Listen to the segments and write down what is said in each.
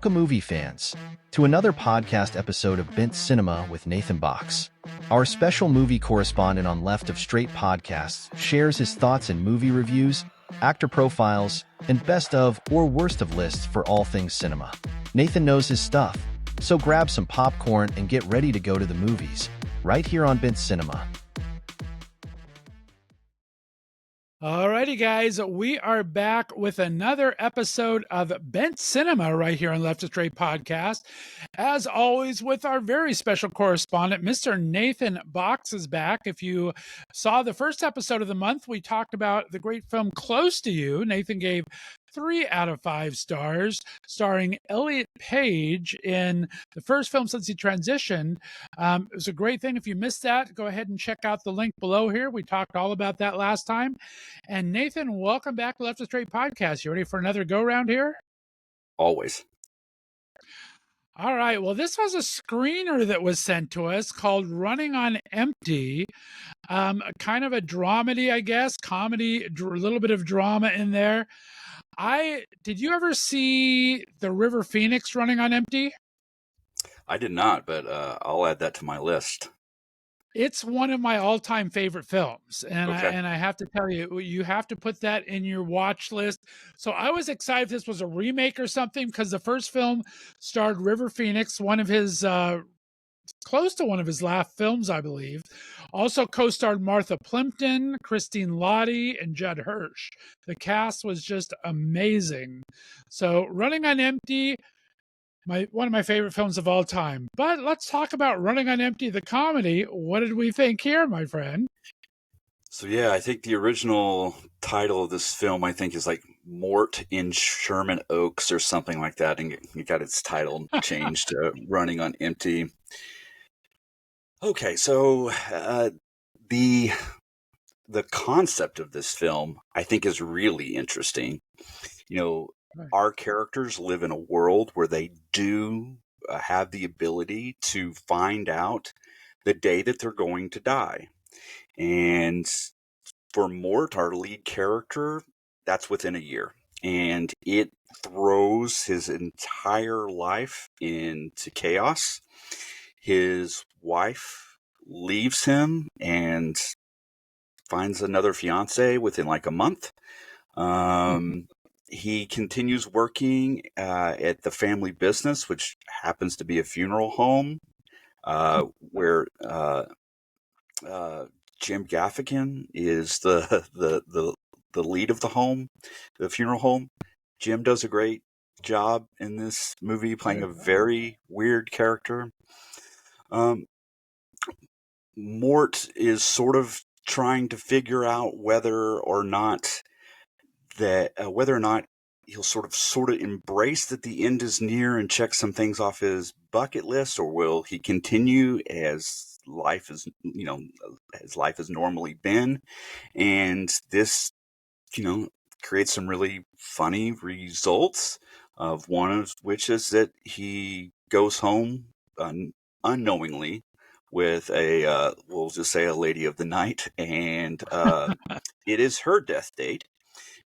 Welcome, movie fans, to another podcast episode of Bent Cinema with Nathan Box. Our special movie correspondent on Left of Straight Podcasts shares his thoughts and movie reviews, actor profiles, and best of or worst of lists for all things cinema. Nathan knows his stuff, so grab some popcorn and get ready to go to the movies, right here on Bent Cinema. Alrighty, guys, we are back with another episode of Bent Cinema right here on Left of Straight Podcast. As always, with our very special correspondent, Mr. Nathan Box is back. If you saw the first episode of the month, we talked about the great film Close to You. Nathan gave 3 out of 5 stars, starring Elliot Page in the first film since he transitioned. It was a great thing. If you missed that, go ahead and check out the link below here. We talked all about that last time. And Nathan, welcome back to Left of Straight Podcast. You ready for another go-round here? Always. All right. Well, this was a screener that was sent to us called Running on Empty. Kind of a dramedy, I guess, comedy, a little bit of drama in there. Did you ever see The River Phoenix Running on Empty? I did not, but I'll add that to my list. It's one of my all-time favorite films, and Okay. I have to tell you, you have to put that in your watch list. So I was excited if this was a remake or something, because the first film starred River Phoenix, one of his close to one of his last films, I believe. Also co-starred Martha Plimpton, Christine Lottie, and Judd Hirsch. The cast was just amazing. So Running on Empty, one of my favorite films of all time. But let's talk about Running on Empty, the comedy. What did we think here, my friend? So yeah, I think the original title of this film, I think, is like Mort in Sherman Oaks or something like that, and it got its title changed to Running on Empty. Okay, so the concept of this film, I think, is really interesting. You know, Right. Our characters live in a world where they do have the ability to find out the day that they're going to die. And for Mort, our lead character, that's within a year. And it throws his entire life into chaos. His wife leaves him and finds another fiance within like a month. He continues working at the family business, which happens to be a funeral home, where Jim Gaffigan is the lead of the home, the funeral home. Jim does a great job in this movie, playing a very weird character. Mort is sort of trying to figure out whether or not he'll sort of embrace that the end is near and check some things off his bucket list, or will he continue as life has normally been. And this, creates some really funny results, of one of which is that he goes home unknowingly with we'll just say a lady of the night, and it is her death date.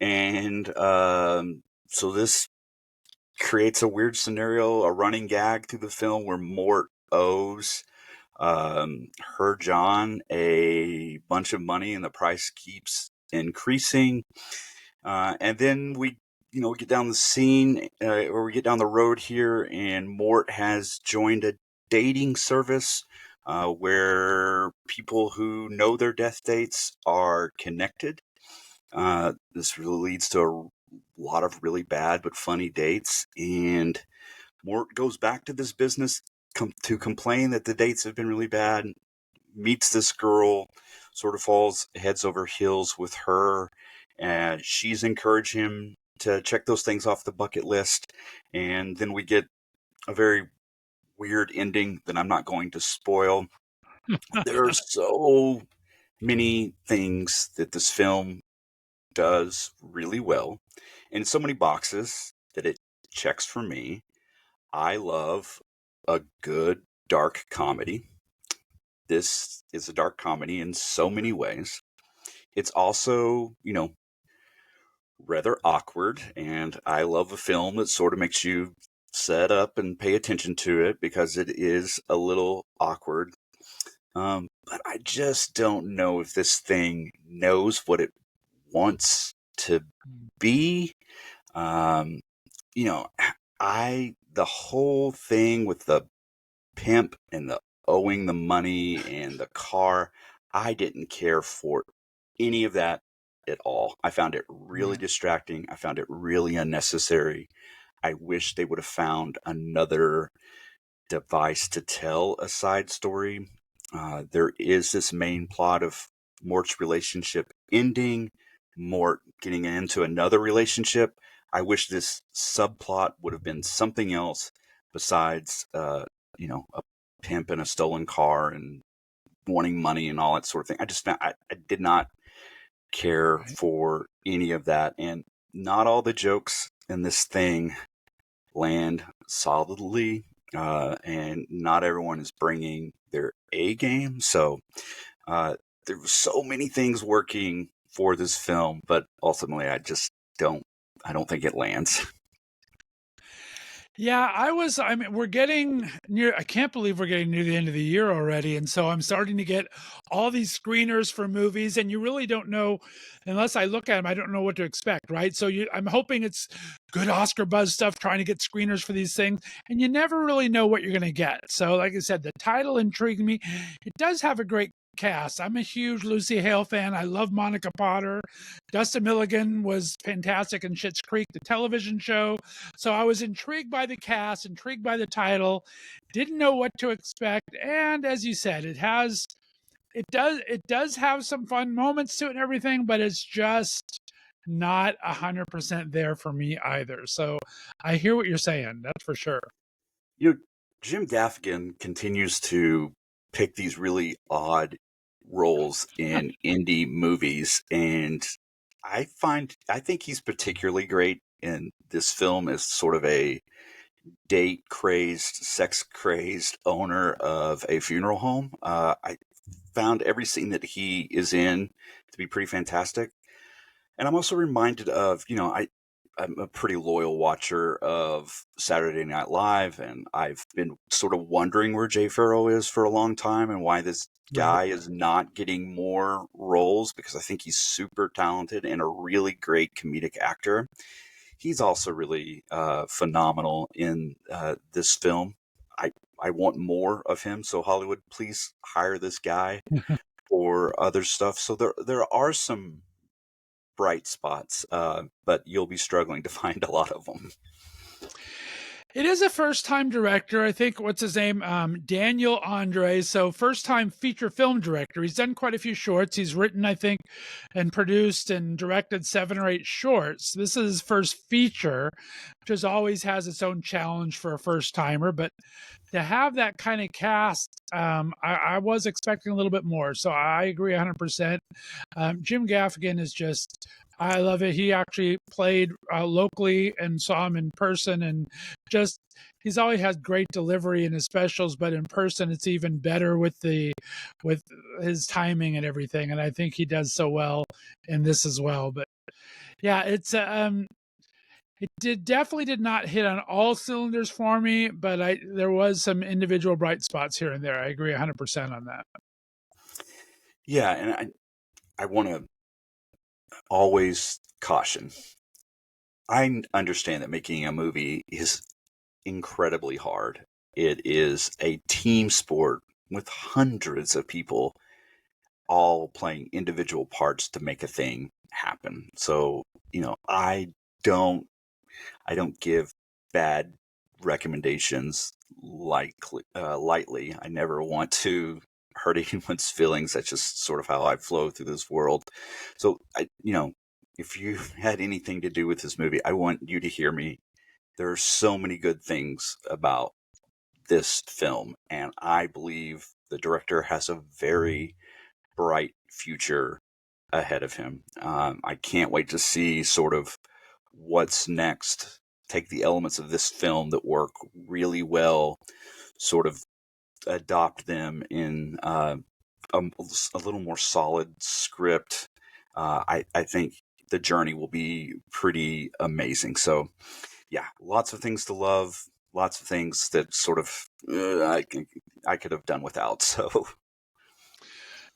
And so this creates a weird scenario, a running gag through the film, where Mort owes her John a bunch of money, and the price keeps increasing. And then we get down the scene, or we get down the road here, and Mort has joined a dating service where people who know their death dates are connected. This really leads to a lot of really bad but funny dates, and Mort goes back to this business to complain that the dates have been really bad, meets this girl, sort of falls heads over heels with her, and she's encouraged him to check those things off the bucket list. And then we get a very weird ending that I'm not going to spoil. There are so many things that this film does really well, in so many boxes that it checks for me. I love a good dark comedy. This is a dark comedy in so many ways. It's also, rather awkward, and I love a film that sort of makes you set up and pay attention to it because it is a little awkward. But I just don't know if this thing knows what it wants to be. Um, you know, the whole thing with the pimp and the owing the money and the car, I didn't care for any of that at all. I found it really Right. distracting. I found it really unnecessary. I wish they would have found another device to tell a side story. There is this main plot of Mort's relationship ending, Mort getting into another relationship. I wish this subplot would have been something else besides, a pimp and a stolen car and wanting money and all that sort of thing. I did not care Right. for any of that, and not all the jokes in this thing land solidly, and not everyone is bringing their A game. So there were so many things working for this film, but ultimately, don't. I don't think it lands. Yeah, I mean, we're getting near, I can't believe we're getting near the end of the year already. And so I'm starting to get all these screeners for movies, and you really don't know, unless I look at them, I don't know what to expect, right? So I'm hoping it's good Oscar buzz stuff, trying to get screeners for these things, and you never really know what you're going to get. So, like I said, the title intrigued me. It does have a great cast. I'm a huge Lucy Hale fan. I love Monica Potter. Dustin Milligan was fantastic in Schitt's Creek, the television show. So I was intrigued by the cast, intrigued by the title, didn't know what to expect, and as you said, it does have some fun moments to it and everything, but it's just not 100% there for me either. So I hear what you're saying, that's for sure. You know, Jim Gaffigan continues to pick these really odd roles in indie movies, and I think he's particularly great in this film as sort of a date crazed, sex crazed owner of a funeral home. I found every scene that he is in to be pretty fantastic. And I'm also reminded of, I'm a pretty loyal watcher of Saturday Night Live, and I've been sort of wondering where Jay Pharoah is for a long time and why this Right. guy is not getting more roles, because I think he's super talented and a really great comedic actor. He's also really phenomenal in this film. I I want more of him, so Hollywood, please hire this guy for other stuff. So there are some bright spots, but you'll be struggling to find a lot of them. It is a first time director. I think, what's his name? Daniel Andre. So, first time feature film director. He's done quite a few shorts. He's written, I think, and produced and directed 7 or 8 shorts. This is his first feature, which always has its own challenge for a first timer. But to have that kind of cast, I was expecting a little bit more. So, I agree 100%. Jim Gaffigan is just, I love it. He actually played locally and saw him in person, and just he's always had great delivery in his specials, but in person it's even better with his timing and everything. And I think he does so well in this as well. But yeah, definitely did not hit on all cylinders for me, but there was some individual bright spots here and there. I agree 100% on that. Yeah, and I want to always caution. I understand that making a movie is incredibly hard. It is a team sport with hundreds of people all playing individual parts to make a thing happen. So, don't I don't give bad recommendations lightly. I never want to hurt anyone's feelings. That's just sort of how I flow through this world. So, if you had anything to do with this movie, I want you to hear me. There are so many good things about this film, and I believe the director has a very bright future ahead of him. I can't wait to see sort of what's next. Take the elements of this film that work really well, sort of adopt them in a little more solid script. I think the journey will be pretty amazing. So, yeah, lots of things to love. lots of things that sort of I could have done without. So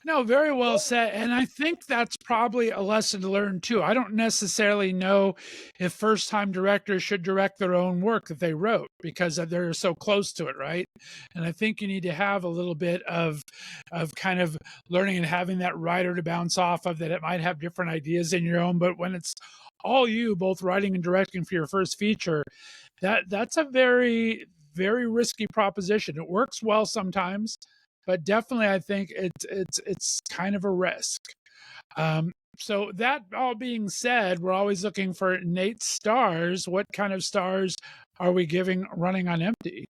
No, very well said. And I think that's probably a lesson to learn too. I don't necessarily know if first time directors should direct their own work that they wrote because they're so close to it, right? And I think you need to have a little bit of kind of learning and having that writer to bounce off of, that it might have different ideas in your own. But when it's all you, both writing and directing for your first feature, that's a very, very risky proposition. It works well sometimes, but definitely I think it's kind of a risk. So that all being said, we're always looking for Nate stars. What kind of stars are we giving Running on Empty?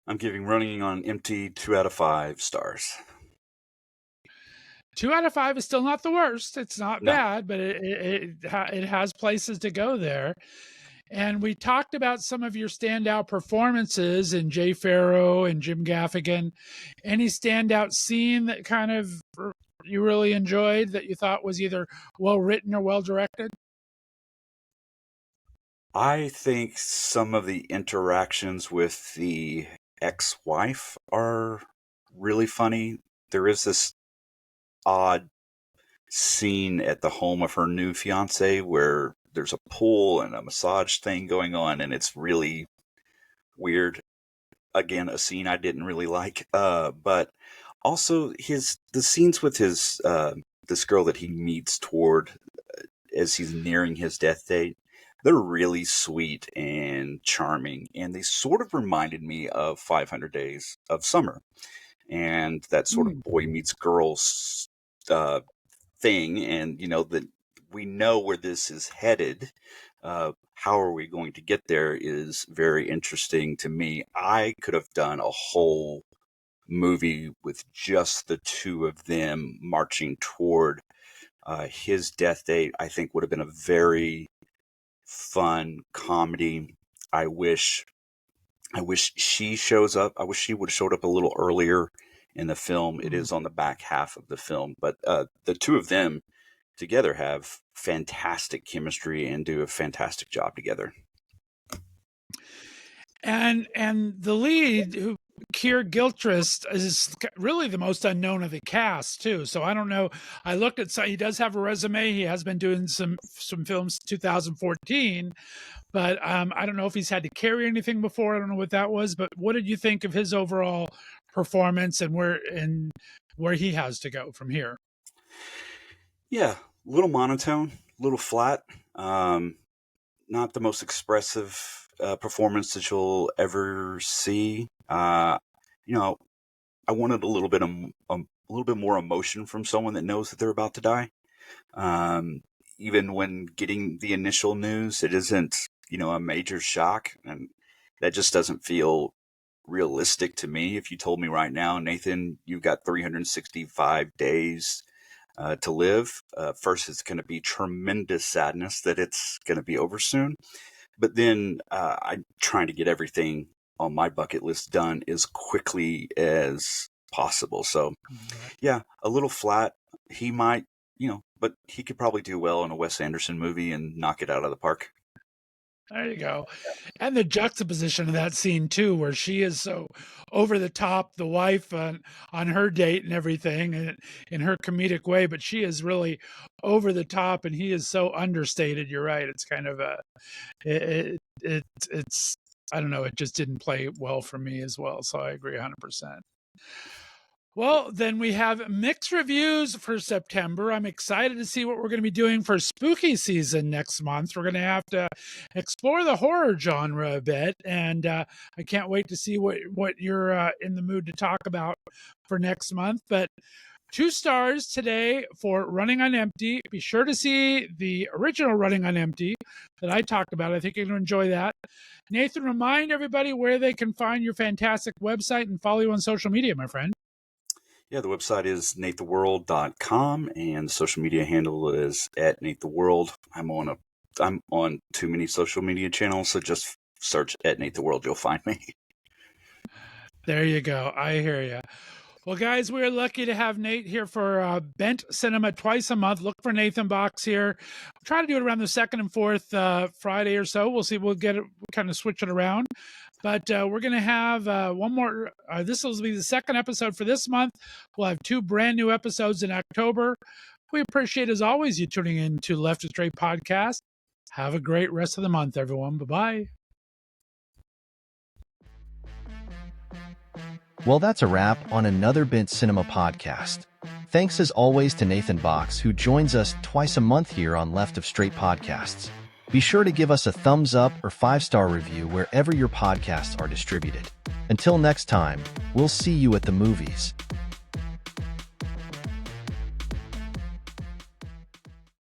I'm giving Running on Empty 2 out of 5 stars. 2 out of 5 is still not the worst. It's not No. bad, but it has places to go there. And we talked about some of your standout performances in Jay Pharoah and Jim Gaffigan. Any standout scene that kind of you really enjoyed that you thought was either well written or well directed? I think some of the interactions with the ex-wife are really funny. There is this odd scene at the home of her new fiance where there's a pool and a massage thing going on, and it's really weird. Again, a scene I didn't really like. But also the scenes with his this girl that he meets toward as he's nearing his death date, they're really sweet and charming, and they sort of reminded me of 500 Days of Summer and that sort of boy meets girl thing. And that we know where this is headed. How are we going to get there is very interesting to me. I could have done a whole movie with just the two of them marching toward his death date. I think would have been a very fun comedy. I wish she shows up. I wish she would have showed up a little earlier in the film. It is on the back half of the film, but the two of them together have fantastic chemistry and do a fantastic job together. And the lead, who Keir Gilchrist, is really the most unknown of the cast too. So I don't know. I looked at he does have a resume. He has been doing some films 2014, but I don't know if he's had to carry anything before. I don't know what that was. But what did you think of his overall performance and where he has to go from here? Yeah, a little monotone, a little flat. Not the most expressive performance that you'll ever see. I wanted a little bit more emotion from someone that knows that they're about to die. Even when getting the initial news, it isn't a major shock, and that just doesn't feel realistic to me. If you told me right now, Nathan, you've got 365 days to live, first it's going to be tremendous sadness that it's going to be over soon. But then I'm trying to get everything on my bucket list done as quickly as possible. So, yeah, a little flat. He might, but he could probably do well in a Wes Anderson movie and knock it out of the park. There you go. And the juxtaposition of that scene too, where she is so over the top, the wife on her date and everything, and in her comedic way, but she is really over the top and he is so understated. You're right. It's kind of it's I don't know, it just didn't play well for me as well. So I agree 100%. Well, then we have mixed reviews for September. I'm excited to see what we're going to be doing for spooky season next month. We're going to have to explore the horror genre a bit, and I can't wait to see what you're in the mood to talk about for next month. But 2 stars today for Running on Empty. Be sure to see the original Running on Empty that I talked about. I think you're going to enjoy that. Nathan, remind everybody where they can find your fantastic website and follow you on social media, my friend. Yeah, the website is natetheworld.com, and the social media handle is at natetheworld. I'm on too many social media channels, so just search at Nate the World. You'll find me. There you go. I hear you. Well, guys, we're lucky to have Nate here for Bent Cinema twice a month. Look for Nathan Box here. We'll try to do it around the second and fourth Friday or so. We'll see. We'll get it, kind of switch it around. But we're going to have one more. This will be the second episode for this month. We'll have 2 brand new episodes in October. We appreciate, as always, you tuning in to Left to Straight Podcast. Have a great rest of the month, everyone. Bye-bye. Well, that's a wrap on another Bent Cinema podcast. Thanks as always to Nathan Box, who joins us twice a month here on Left of Straight Podcasts. Be sure to give us a thumbs up or 5-star review wherever your podcasts are distributed. Until next time, we'll see you at the movies.